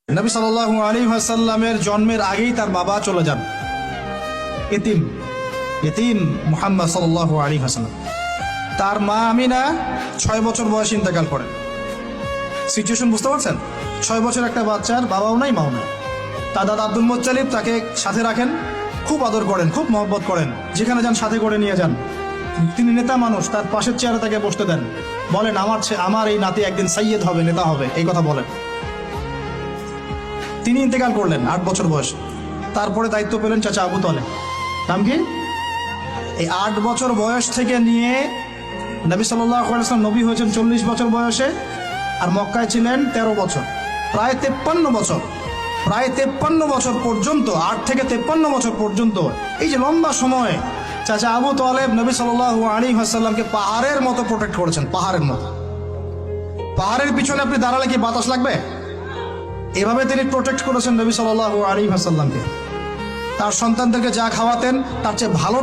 নবী সাল্লাল্লাহু আলাইহি ওয়াসাল্লামের জন্মের আগেই তার বাবা চলে যান, ইতিম মুহাম্মদ সাল্লাল্লাহু আলাইহি ওয়াসাল্লাম। তার মা আমিনা 6 বছর বয়সে ইন্তেকাল করেন। সিচুয়েশন বুঝতে পারছেন? 6 বছর একটা বাচ্চার বাবাও নাই মাও নাই। তার দাদা আব্দুল মুত্তালিব তাকে সাথে রাখেন, খুব আদর করেন, খুব মহব্বত করেন, যেখানে যান সাথে করে নিয়ে যান। তিনি নেতা মানুষ, তার পাশের চেয়ারে তাকে বসতে দেন, বলেন আমার এই নাতি একদিন সাইয়্যেদ হবে, নেতা হবে, এই কথা বলেন। তিনি ইন্তেকাল করলেন 8 বছর বয়সে। তারপরে দায়িত্ব পেলেন চাচা আবু তালেব। নাম কি? এই 8 বছর বয়স থেকে নিয়ে নবী সাল্লাল্লাহু আলাইহি ওয়াসাল্লাম নবী হয়েছেন 40 বছর বয়সে, আর মক্কায় ছিলেন 13 বছর, প্রায় 53 বছর। প্রায় 53 বছর পর্যন্ত, 8 থেকে 53 বছর পর্যন্ত, এই যে লম্বা সময় চাচা আবু তালেব নবী সাল্লাল্লাহু আলাইহি ওয়াসাল্লামকে পাহাড়ের মতো প্রোটেক্ট করেছেন, পাহাড়ের মতো। পাহাড়ের পিছনে আপনি দাঁড়ালে কি বাতাস লাগবে? এভাবে তিনি প্রোটেক্ট করেছেন নবী সাল্লাল্লাহু আলাইহি ওয়াসাল্লামকে। তার সন্তানদেরকে যা খাওয়াতেন তার চেয়ে ভালো